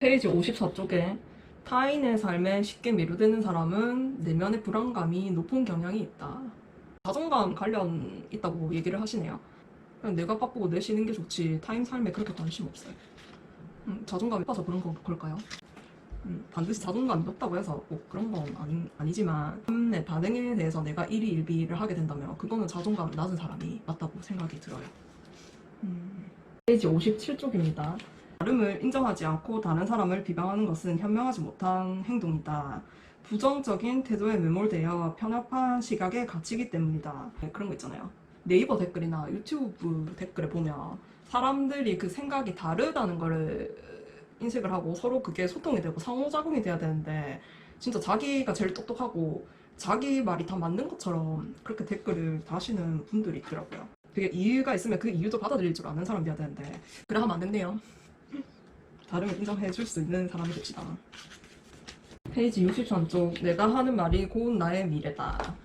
페이지 54쪽에 타인의 삶에 쉽게 매료되는 사람은 내면의 불안감이 높은 경향이 있다. 자존감 관련 있다고 얘기를 하시네요. 그냥 내가 바쁘고 내 쉬는 게 좋지 타인 삶에 그렇게 관심 없어요. 자존감이 높아서 그런 걸까요? 반드시 자존감이 높다고 해서 꼭 그런 건 아니지만 삶의 반응에 대해서 내가 일희일비를 하게 된다면 그거는 자존감 낮은 사람이 맞다고 생각이 들어요. 페이지 57쪽입니다. 다름을 인정하지 않고 다른 사람을 비방하는 것은 현명하지 못한 행동이다. 부정적인 태도에 매몰되어 편협한 시각에 갇히기 때문이다. 그런 거 있잖아요. 네이버 댓글이나 유튜브 댓글에 보면 사람들이 그 생각이 다르다는 거를 인식을 하고 서로 그게 소통이 되고 상호작용이 돼야 되는데 진짜 자기가 제일 똑똑하고 자기 말이 다 맞는 것처럼 그렇게 댓글을 다시는 분들이 있더라고요. 그게 이유가 있으면 그 이유도 받아들일 줄 아는 사람이어야 되는데 그래 하면 안 된대요. 다름을 인정해줄 수 있는 사람이 됩시다. 페이지 63쪽 내가 하는 말이 곧 나의 미래다.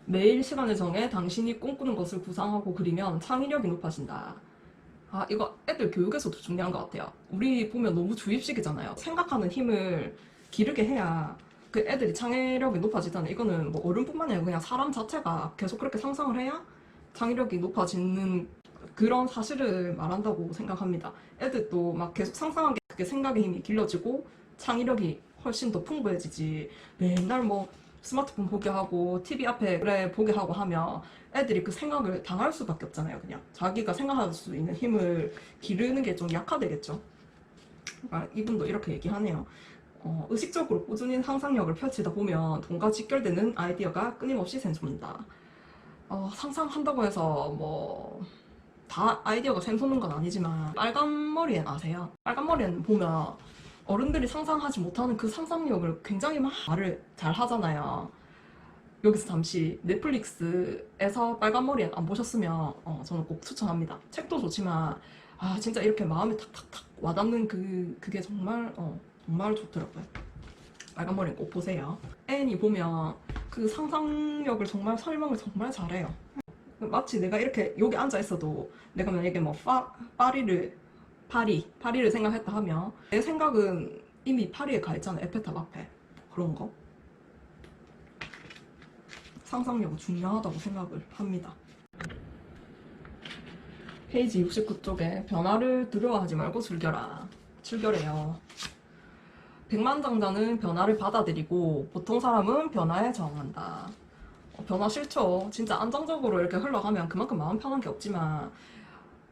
매일 시간을 정해 당신이 꿈꾸는 것을 구상하고 그리면 창의력이 높아진다. 아 이거 애들 교육에서도 중요한 것 같아요. 우리 보면 너무 주입식이잖아요. 생각하는 힘을 기르게 해야 그 애들이 창의력이 높아지잖아요. 이거는 뭐 어른뿐만 아니라 그냥 사람 자체가 계속 그렇게 상상을 해야 창의력이 높아지는 그런 사실을 말한다고 생각합니다. 애들도 막 계속 상상하게 그게 생각의 힘이 길러지고 창의력이 훨씬 더 풍부해지지. 맨날 뭐 스마트폰 보게 하고 TV 앞에 그래 보게 하고 하면 애들이 그 생각을 당할 수밖에 없잖아요. 그냥 자기가 생각할 수 있는 힘을 기르는 게 좀 약화되겠죠. 아, 이분도 이렇게 얘기하네요. 의식적으로 꾸준히 상상력을 펼치다 보면 돈과 직결되는 아이디어가 끊임없이 샘솟는다. 상상한다고 해서 뭐 다 아이디어가 샘솟는 건 아니지만 빨간머리엔 아세요? 빨간머리엔 보면 어른들이 상상하지 못하는 그 상상력을 굉장히 막 말을 잘 하잖아요. 여기서 잠시 넷플릭스에서 빨간머리엔 안 보셨으면 저는 꼭 추천합니다. 책도 좋지만 아 진짜 이렇게 마음에 탁탁탁 와닿는 그게 정말 정말 좋더라고요. 빨간머리엔 꼭 보세요. 애니 보면 그 상상력을 정말 설명을 정말 잘해요. 마치 내가 이렇게 여기 앉아 있어도 내가 만약에 뭐 파리를 생각했다 하면 내 생각은 이미 파리에 가 있잖아. 에펠탑 앞에. 그런 거. 상상력은 중요하다고 생각을 합니다. 페이지 69쪽에 변화를 두려워하지 말고 즐겨라. 즐겨래요. 백만장자는 변화를 받아들이고 보통 사람은 변화에 저항한다. 변화 싫죠. 진짜 안정적으로 이렇게 흘러가면 그만큼 마음 편한 게 없지만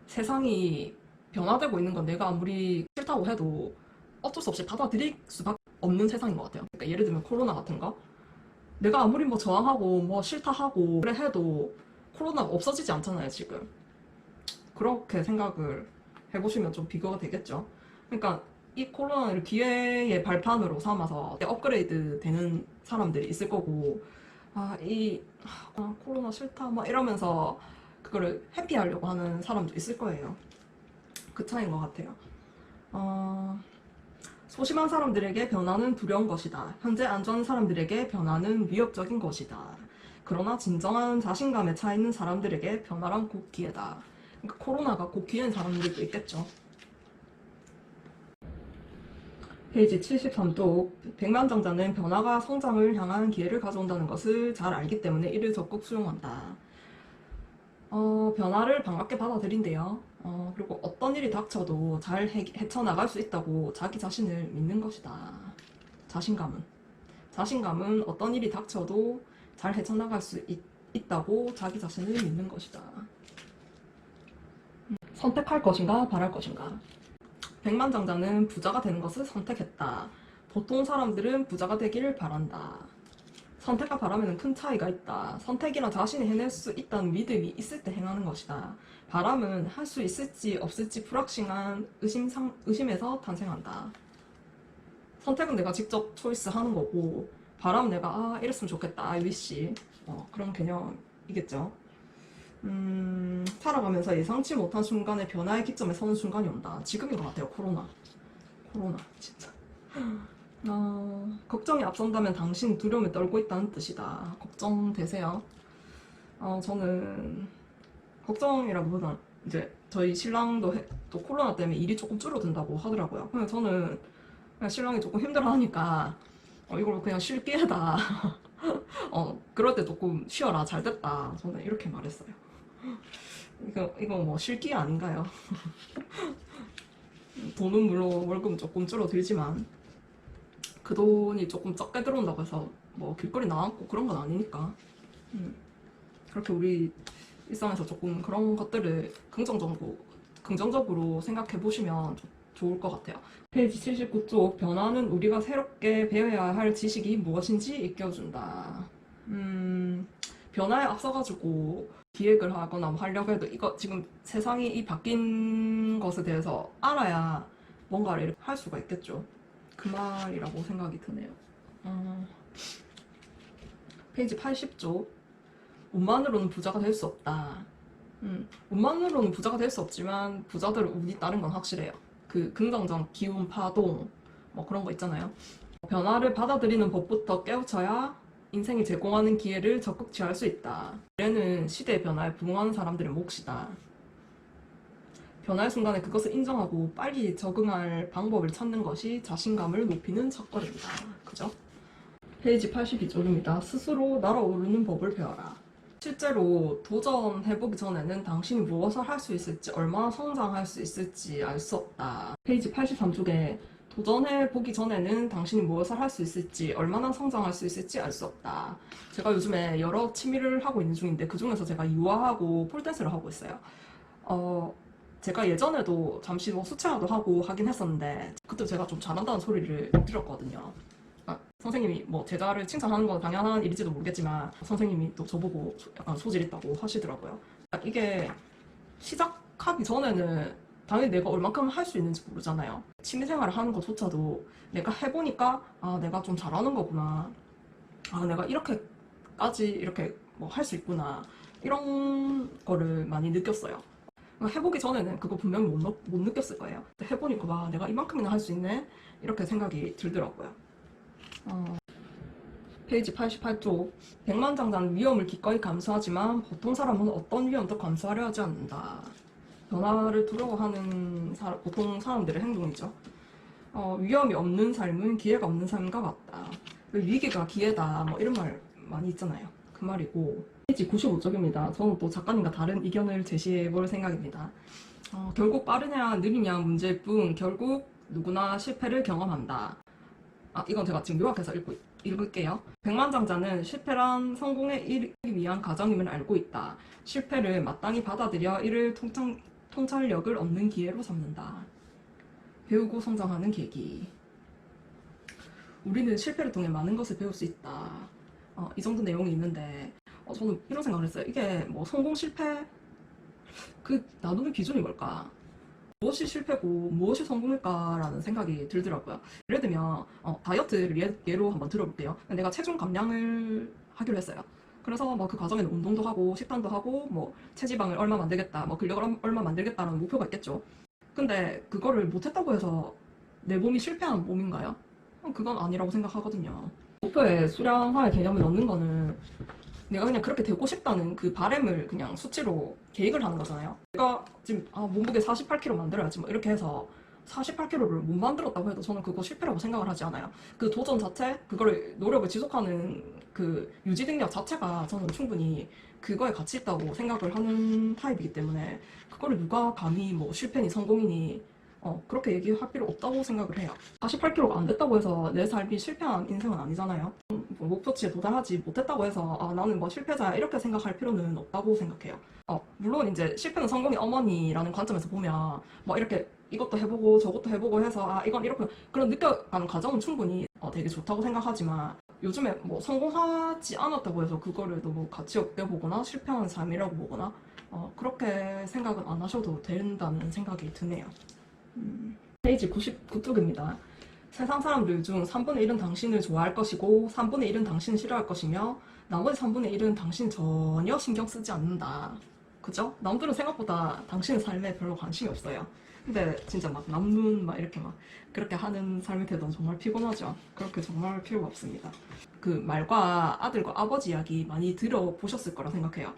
세상이 변화되고 있는 건 내가 아무리 싫다고 해도 어쩔 수 없이 받아들일 수밖에 없는 세상인 것 같아요. 그러니까 예를 들면 코로나 같은 거 내가 아무리 뭐 저항하고 뭐 싫다 하고 그래 해도 코로나가 없어지지 않잖아요 지금. 그렇게 생각을 해보시면 좀 비교가 되겠죠. 그러니까 이 코로나를 기회의 발판으로 삼아서 업그레이드 되는 사람들이 있을 거고 코로나 싫다 막 이러면서 그거를 회피하려고 하는 사람도 있을 거예요. 그 차이인 것 같아요. 소심한 사람들에게 변화는 두려운 것이다. 현재 안전한 사람들에게 변화는 위협적인 것이다. 그러나 진정한 자신감에 차 있는 사람들에게 변화란 곧 기회다. 그러니까 코로나가 곧 기회인 사람들도 있겠죠. 페이지 73쪽 백만장자는 변화가 성장을 향한 기회를 가져온다는 것을 잘 알기 때문에 이를 적극 수용한다. 변화를 반갑게 받아들인대요. 그리고 어떤 일이 닥쳐도 잘 헤쳐나갈 수 있다고 자기 자신을 믿는 것이다. 자신감은 어떤 일이 닥쳐도 잘 헤쳐나갈 수 있다고 자기 자신을 믿는 것이다. 선택할 것인가 바랄 것인가. 백만장자는 부자가 되는 것을 선택했다. 보통 사람들은 부자가 되기를 바란다. 선택과 바람에는 큰 차이가 있다. 선택이란 자신이 해낼 수 있다는 믿음이 있을 때 행하는 것이다. 바람은 할 수 있을지 없을지 불확실한 의심에서 탄생한다. 선택은 내가 직접 초이스하는 거고 바람은 내가 이랬으면 좋겠다. I wish. 그런 개념이겠죠. 살아가면서 예상치 못한 순간에 변화의 기점에 서는 순간이 온다. 지금인 것 같아요. 코로나 진짜. 걱정이 앞선다면 당신 두려움에 떨고 있다는 뜻이다. 걱정되세요? 저는 걱정이라기보단 이제 저희 신랑도 또 코로나 때문에 일이 조금 줄어든다고 하더라고요. 근데 저는 그냥 신랑이 조금 힘들어하니까 이걸 그냥 쉴게 해다. 그럴 때 조금 쉬어라. 잘 됐다. 저는 이렇게 말했어요. 이거 뭐 쉴기 아닌가요? 돈은 물론 월급은 조금 줄어들지만 그 돈이 조금 적게 들어온다고 해서 뭐 길거리 나앉고 그런 건 아니니까. 그렇게 우리 일상에서 조금 그런 것들을 긍정적으로 생각해 보시면 좋을 것 같아요. 페이지 79쪽 변화는 우리가 새롭게 배워야 할 지식이 무엇인지 익혀준다. 변화에 앞서가지고 기획을 하거나 뭐 하려고 해도 이거 지금 세상이 이 바뀐 것에 대해서 알아야 뭔가를 이렇게 할 수가 있겠죠. 그 말이라고 생각이 드네요. 페이지 80쪽 운만으로는 부자가 될 수 없다. 운만으로는 부자가 될 수 없지만 부자들을 운이 따른 건 확실해요. 그 긍정적 기운 파동 뭐 그런 거 있잖아요. 변화를 받아들이는 법부터 깨우쳐야 인생이 제공하는 기회를 적극 취할 수 있다. 미래는 시대의 변화에 부응하는 사람들의 몫이다. 변화의 순간에 그것을 인정하고 빨리 적응할 방법을 찾는 것이 자신감을 높이는 첫걸음이다. 그죠? 페이지 82쪽입니다. 스스로 날아오르는 법을 배워라. 실제로 도전해보기 전에는 당신이 무엇을 할 수 있을지, 얼마나 성장할 수 있을지 알 수 없다. 페이지 83쪽에 도전해보기 전에는 당신이 무엇을 할 수 있을지, 얼마나 성장할 수 있을지 알 수 없다. 제가 요즘에 여러 취미를 하고 있는 중인데 그 중에서 제가 유아하고 폴댄스를 하고 있어요. 제가 예전에도 잠시 뭐 수채화도 하고 하긴 했었는데 그때 제가 좀 잘한다는 소리를 들었거든요. 선생님이 뭐 제자를 칭찬하는 건 당연한 일일지도 모르겠지만 선생님이 또 저보고 약간 소질 있다고 하시더라고요. 이게 시작하기 전에는 당연히 내가 얼만큼 할 수 있는지 모르잖아요. 취미생활을 하는 것조차도 내가 해보니까 아 내가 좀 잘하는 거구나. 아 내가 이렇게 뭐 할 수 있구나. 이런 거를 많이 느꼈어요. 해보기 전에는 그거 분명히 못 느꼈을 거예요. 해보니까 와 내가 이만큼이나 할 수 있네 이렇게 생각이 들더라고요. 페이지 88쪽 백만장자는 위험을 기꺼이 감수하지만 보통 사람은 어떤 위험도 감수하려 하지 않는다. 변화를 두려워하는 보통 사람들의 행동이죠. 위험이 없는 삶은 기회가 없는 삶과 같다. 위기가 기회다 뭐 이런 말 많이 있잖아요. 그 말이고 페이지 95쪽입니다. 저는 또 작가님과 다른 의견을 제시해 볼 생각입니다. 결국 빠르냐 느리냐 문제일 뿐 결국 누구나 실패를 경험한다. 이건 제가 지금 요약해서 읽을게요. 백만장자는 실패란 성공에 이르기 위한 과정임을 알고 있다. 실패를 마땅히 받아들여 이를 통찰력을 얻는 기회로 삼는다. 배우고 성장하는 계기. 우리는 실패를 통해 많은 것을 배울 수 있다. 이 정도 내용이 있는데 저는 이런 생각을 했어요. 이게 뭐 성공 실패 그 나누는 기준이 뭘까? 무엇이 실패고 무엇이 성공일까라는 생각이 들더라고요. 예를 들면 다이어트를 예로 한번 들어볼게요. 내가 체중 감량을 하기로 했어요. 그래서 뭐 그 과정에는 운동도 하고 식단도 하고 뭐 체지방을 얼마 만들겠다, 뭐 근력을 얼마 만들겠다는 목표가 있겠죠. 근데 그거를 못했다고 해서 내 몸이 실패한 몸인가요? 그건 아니라고 생각하거든요. 목표에 수량화의 개념을 넣는 거는 내가 그냥 그렇게 되고 싶다는 그 바램을 그냥 수치로 계획을 하는 거잖아요. 내가 지금 몸무게 48kg 만들어야지 뭐 이렇게 해서 48kg를 못 만들었다고 해도 저는 그거 실패라고 생각을 하지 않아요. 그 도전 자체, 그거를 노력을 지속하는 그 유지 능력 자체가 저는 충분히 그거에 가치 있다고 생각을 하는 타입이기 때문에 그거를 누가 감히 뭐 실패니 성공이니 그렇게 얘기할 필요 없다고 생각을 해요. 48kg가 안 됐다고 해서 내 삶이 실패한 인생은 아니잖아요. 목표치에 도달하지 못했다고 해서 나는 뭐 실패자야 이렇게 생각할 필요는 없다고 생각해요. 물론 이제 실패는 성공의 어머니라는 관점에서 보면 뭐 이렇게 이것도 해보고 저것도 해보고 해서 이건 이렇게 그런 느껴가는 과정은 충분히 되게 좋다고 생각하지만 요즘에 뭐 성공하지 않았다고 해서 그거를 너무 가치 없게 보거나 실패하는 삶이라고 보거나 그렇게 생각은 안 하셔도 된다는 생각이 드네요. 페이지 99쪽입니다. 세상 사람들 중 3분의 1은 당신을 좋아할 것이고 3분의 1은 당신을 싫어할 것이며 나머지 3분의 1은 당신 전혀 신경 쓰지 않는다. 그죠? 남들은 생각보다 당신의 삶에 별로 관심이 없어요. 근데 진짜 막 남눈 막 이렇게 막 그렇게 하는 삶이 되던 정말 피곤하죠. 그렇게 정말 필요가 없습니다. 그 말과 아들과 아버지 이야기 많이 들어보셨을 거라 생각해요.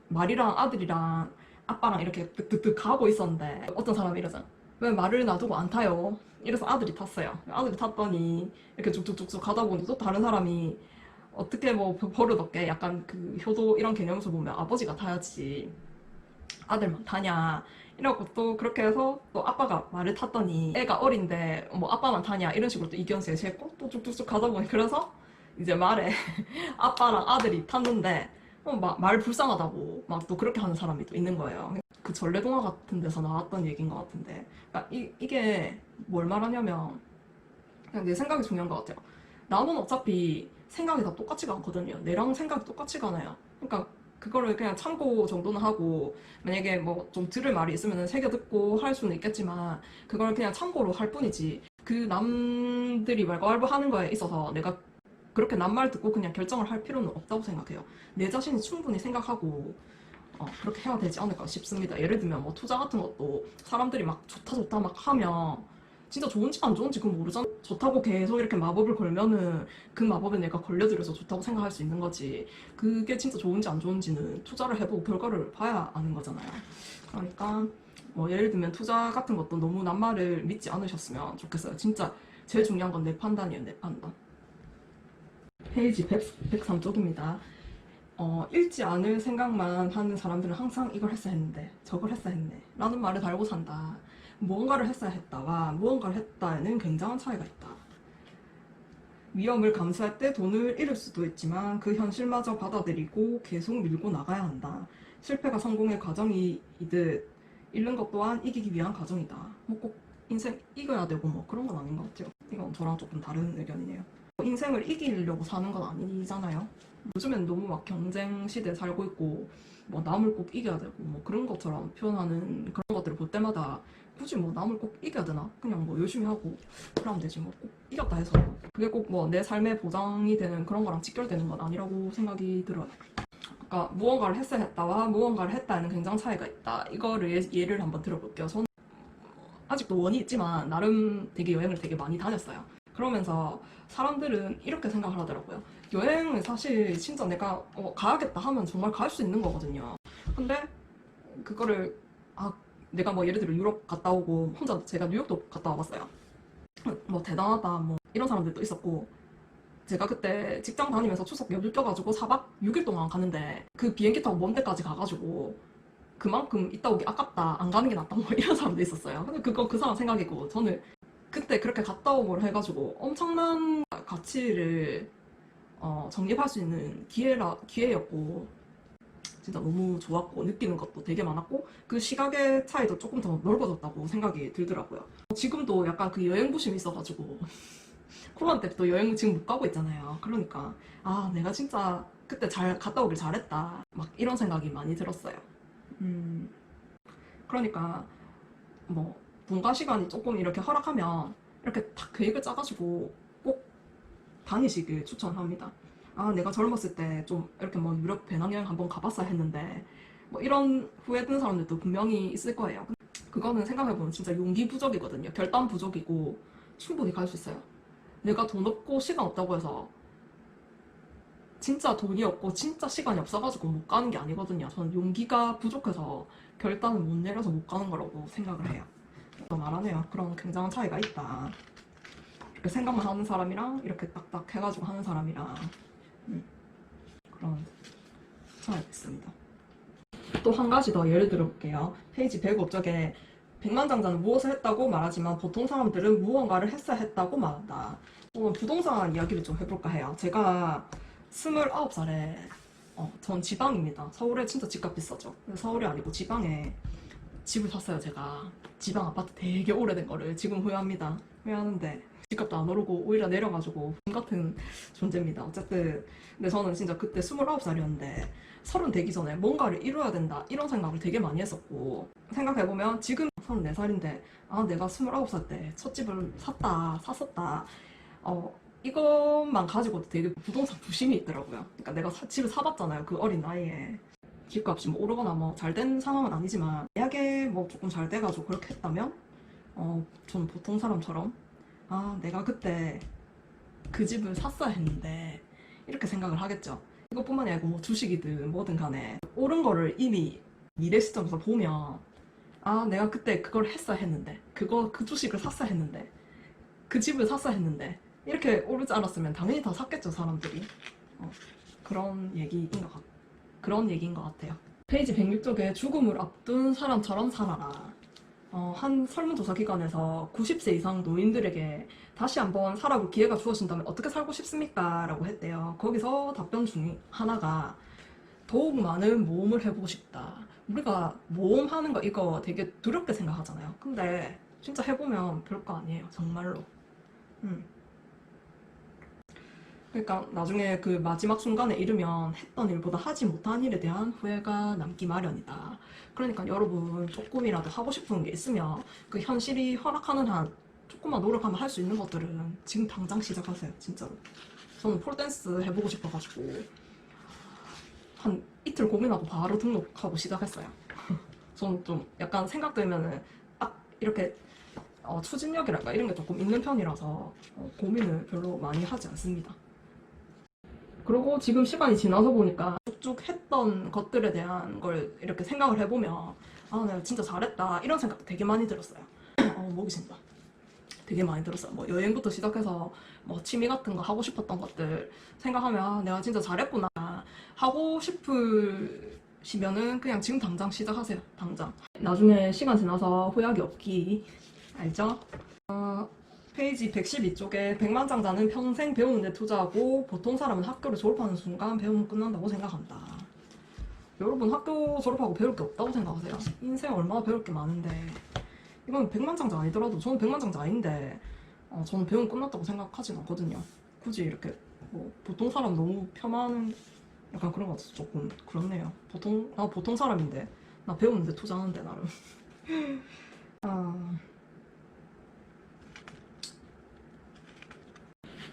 말이랑 아들이랑 아빠랑 이렇게 득득득 가고 있었는데 어떤 사람이 이러잖아. 왜 말을 놔두고 안 타요? 이래서 아들이 탔어요. 아들이 탔더니 이렇게 쭉쭉쭉쭉 가다 보니 또 다른 사람이 어떻게 뭐 버릇없게 약간 그 효도 이런 개념에서 보면 아버지가 타야지 아들만 타냐 이러고 또 그렇게 해서 또 아빠가 말을 탔더니 애가 어린데 뭐 아빠만 타냐 이런 식으로 또 이견 제시했고 또 쭉쭉쭉 가다 보니 그래서 이제 말에 아빠랑 아들이 탔는데 말 불쌍하다고 막 또 그렇게 하는 사람이 또 있는 거예요. 그 전래동화 같은 데서 나왔던 얘기인 것 같은데 그러니까 이게 뭘 말하냐면 그냥 내 생각이 중요한 것 같아요. 나는 어차피 생각이 다 똑같지가 않거든요. 내랑 생각이 똑같지가 않아요. 그러니까 그거를 그냥 참고 정도는 하고 만약에 뭐 좀 들을 말이 있으면 새겨 듣고 할 수는 있겠지만 그걸 그냥 참고로 할 뿐이지 그 남들이 말고 하는 거에 있어서 내가 그렇게 남 말 듣고 그냥 결정을 할 필요는 없다고 생각해요. 내 자신이 충분히 생각하고 그렇게 해야 되지 않을까 싶습니다. 예를 들면 뭐 투자 같은 것도 사람들이 막 좋다 좋다 막 하면 진짜 좋은지 안 좋은지 그건 모르잖아. 좋다고 계속 이렇게 마법을 걸면은 그 마법에 내가 걸려들여서 좋다고 생각할 수 있는 거지. 그게 진짜 좋은지 안 좋은지는 투자를 해보고 결과를 봐야 아는 거잖아요. 그러니까 뭐 예를 들면 투자 같은 것도 너무 남 말을 믿지 않으셨으면 좋겠어요. 진짜 제일 중요한 건 내 판단이에요. 내 판단. 페이지 103쪽입니다. 읽지 않을 생각만 하는 사람들은 항상 이걸 했어야 했는데 저걸 했어야 했네 라는 말을 달고 산다. 무언가를 했어야 했다와 무언가를 했다에는 굉장한 차이가 있다. 위험을 감수할 때 돈을 잃을 수도 있지만 그 현실마저 받아들이고 계속 밀고 나가야 한다. 실패가 성공의 과정이듯 잃는 것 또한 이기기 위한 과정이다. 뭐 꼭 인생 이겨야 되고 뭐 그런 건 아닌 것 같아요. 이건 저랑 조금 다른 의견이네요. 인생을 이기려고 사는 건 아니잖아요. 요즘엔 너무 막 경쟁 시대에 살고 있고 뭐 남을 꼭 이겨야 되고 뭐 그런 것처럼 표현하는 그런 것들을 볼 때마다 굳이 뭐 남을 꼭 이겨야 되나? 그냥 뭐 열심히 하고 그러면 되지 뭐 꼭 이겼다 해서 그게 꼭 뭐 내 삶의 보장이 되는 그런 거랑 직결되는 건 아니라고 생각이 들어요. 그러니까 무언가를 했어야 했다와 무언가를 했다에는 굉장한 차이가 있다. 이거를 예를 한번 들어볼게요. 저는 아직도 원이 있지만 나름 되게 여행을 되게 많이 다녔어요. 그러면서 사람들은 이렇게 생각을 하더라고요. 여행은 사실 진짜 내가 가야겠다 하면 정말 갈 수 있는 거거든요. 근데 그거를 내가 뭐 예를 들어 유럽 갔다 오고 혼자 제가 뉴욕도 갔다 와봤어요. 뭐 대단하다 뭐 이런 사람들도 있었고 제가 그때 직장 다니면서 추석 연휴 껴가지고 4박 6일 동안 가는데 그 비행기 타고 먼 데까지 가가지고 그만큼 있다 오기 아깝다 안 가는 게 낫다 뭐 이런 사람도 있었어요. 근데 그거 그 사람 생각이고 저는 그때 그렇게 갔다 오고 해가지고 엄청난 가치를 정립할 수 있는 기회였고 진짜 너무 좋았고 느끼는 것도 되게 많았고 그 시각의 차이도 조금 더 넓어졌다고 생각이 들더라고요. 지금도 약간 그 여행 부심이 있어가지고 코로나 때부터 여행 지금 못 가고 있잖아요. 그러니까 내가 진짜 그때 잘 갔다 오길 잘했다 막 이런 생각이 많이 들었어요. 그러니까 뭐 돈과 시간이 조금 이렇게 허락하면 이렇게 딱 계획을 짜가지고 꼭 다니시길 추천합니다. 내가 젊었을 때 좀 이렇게 뭐 유럽 배낭여행 한번 가봤어야 했는데 뭐 이런 후회 드는 사람들도 분명히 있을 거예요. 그거는 생각해보면 진짜 용기 부족이거든요. 결단 부족이고 충분히 갈 수 있어요. 내가 돈 없고 시간 없다고 해서 진짜 돈이 없고 진짜 시간이 없어가지고 못 가는 게 아니거든요. 저는 용기가 부족해서 결단을 못 내려서 못 가는 거라고 생각을 해요. 또 말하네요. 그런 굉장한 차이가 있다. 이렇게 생각만 하는 사람이랑 이렇게 딱딱 해가지고 하는 사람이랑 그런 차이가 있습니다. 또 한 가지 더 예를 들어볼게요. 페이지 105쪽에 백만장자는 무엇을 했다고 말하지만 보통 사람들은 무언가를 했어야 했다고 말한다. 오늘 부동산 이야기를 좀 해볼까 해요. 제가 29살에 전 지방입니다. 서울에 진짜 집값 비싸죠. 서울이 아니고 지방에 집을 샀어요. 제가 지방 아파트 되게 오래된 거를 지금 후회합니다. 후회하는데 집값도 안 오르고 오히려 내려가지고 돈 같은 존재입니다. 어쨌든 근데 저는 진짜 그때 29살이었는데 30 되기 전에 뭔가를 이뤄야 된다 이런 생각을 되게 많이 했었고 생각해보면 지금 34살인데 내가 29살 때 첫 집을 샀었다 이것만 가지고도 되게 부동산 부심이 있더라고요. 그러니까 내가 집을 사봤잖아요. 그 어린 나이에. 집값이 뭐 오르거나 뭐 잘 된 상황은 아니지만 만약에 뭐 조금 잘 돼가지고 그렇게 했다면 저는 보통 사람처럼 내가 그때 그 집을 샀어야 했는데 이렇게 생각을 하겠죠. 이것뿐만이 아니고 뭐 주식이든 뭐든 간에 오른 거를 이미 미래 시점에서 보면 내가 그때 그걸 했어야 했는데 그 주식을 샀어야 했는데 그 집을 샀어야 했는데 이렇게 오르지 않았으면 당연히 다 샀겠죠, 사람들이. 그런 얘기인 것 같아요. 페이지 106쪽에 죽음을 앞둔 사람처럼 살아라. 한 설문조사 기관에서 90세 이상 노인들에게 다시 한번 살아볼 기회가 주어진다면 어떻게 살고 싶습니까? 라고 했대요. 거기서 답변 중에 하나가 더욱 많은 모험을 해보고 싶다. 우리가 모험하는 거 이거 되게 두렵게 생각하잖아요. 근데 진짜 해보면 별거 아니에요. 정말로. 그러니까 나중에 그 마지막 순간에 이르면 했던 일보다 하지 못한 일에 대한 후회가 남기 마련이다. 그러니까 여러분 조금이라도 하고 싶은 게 있으면 그 현실이 허락하는 한 조금만 노력하면 할 수 있는 것들은 지금 당장 시작하세요. 진짜로. 저는 폴댄스 해보고 싶어가지고 한 이틀 고민하고 바로 등록하고 시작했어요. 저는 좀 약간 생각 들면은 딱 이렇게 추진력이랄까 이런 게 조금 있는 편이라서 고민을 별로 많이 하지 않습니다. 그리고 지금 시간이 지나서 보니까 쭉쭉 했던 것들에 대한 걸 이렇게 생각을 해보면 아, 내가 진짜 잘했다 이런 생각도 되게 많이 들었어요. 목이 쉰다. 되게 많이 들었어요. 뭐 여행부터 시작해서 뭐 취미 같은 거 하고 싶었던 것들 생각하면 아, 내가 진짜 잘했구나 하고 싶으시면은 그냥 지금 당장 시작하세요. 당장. 나중에 시간 지나서 후회하기 없기. 알죠? 페이지 112쪽에 백만장자는 평생 배우는 데 투자하고 보통 사람은 학교를 졸업하는 순간 배움은 끝난다고 생각한다. 여러분 학교 졸업하고 배울 게 없다고 생각하세요? 인생 얼마나 배울 게 많은데. 이건 백만장자 아니더라도 저는 백만장자 아닌데 저는 배움 끝났다고 생각하진 않거든요. 굳이 이렇게 뭐 보통 사람 너무 폄하하는 약간 그런 것 같아서 조금 그렇네요. 보통 사람인데 나 배우는데 투자하는데 나름.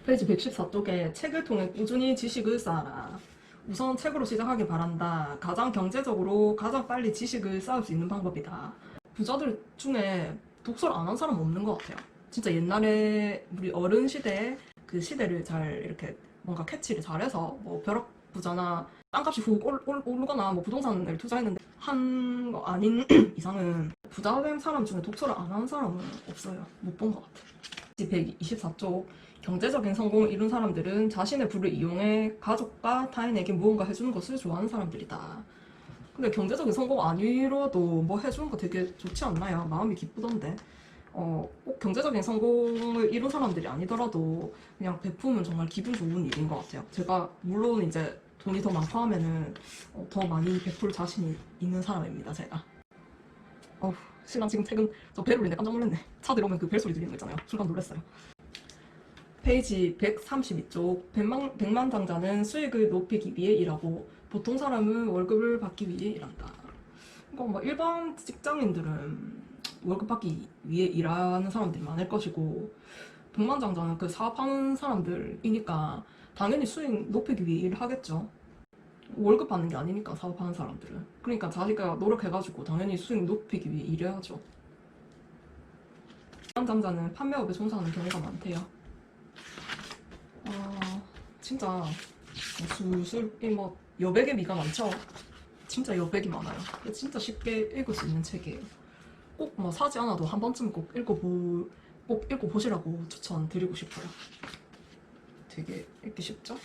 페이지 114쪽에 책을 통해 꾸준히 지식을 쌓아라. 우선 책으로 시작하기 바란다. 가장 경제적으로 가장 빨리 지식을 쌓을 수 있는 방법이다. 부자들 중에 독서를 안 한 사람 없는 것 같아요. 진짜 옛날에 우리 어른 시대에 그 시대를 잘 이렇게 뭔가 캐치를 잘해서 뭐 벼락 부자나 땅값이 훅 오르거나 뭐 부동산을 투자했는데 한 거 아닌 이상은 부자 된 사람 중에 독서를 안 한 사람은 없어요. 못 본 것 같아요. 124쪽 경제적인 성공을 이룬 사람들은 자신의 부를 이용해 가족과 타인에게 무언가 해주는 것을 좋아하는 사람들이다. 근데 경제적인 성공 아니라도 뭐 해주는 거 되게 좋지 않나요? 마음이 기쁘던데. 꼭 경제적인 성공을 이룬 사람들이 아니더라도 그냥 베푸면 정말 기분 좋은 일인 것 같아요. 제가 물론 이제 돈이 더 많고 하면은 더 많이 베풀 자신이 있는 사람입니다, 제가. 신랑 지금 퇴근, 저 벨 울리네. 깜짝 놀랐네. 차 들어오면 그 벨 소리 들리는 거 있잖아요. 순간 놀랐어요. 페이지 132쪽 백만장자는 수익을 높이기 위해 일하고 보통 사람은 월급을 받기 위해 일한다. 뭐 일반 직장인들은 월급 받기 위해 일하는 사람들이 많을 것이고 백만장자는 그 사업하는 사람들이니까 당연히 수익 높이기 위해 일을 하겠죠. 월급 받는 게 아니니까 사업하는 사람들은. 그러니까 자기가 노력해가지고 당연히 수익 높이기 위해 일해야죠. 백만장자는 판매업에 종사하는 경우가 많대요. 진짜 술술 뭐 여백의 미가 많죠. 진짜 여백이 많아요. 진짜 쉽게 읽을 수 있는 책이에요. 꼭 뭐 사지 않아도 한 번쯤 꼭 읽어보시라고 추천드리고 싶어요. 되게 읽기 쉽죠?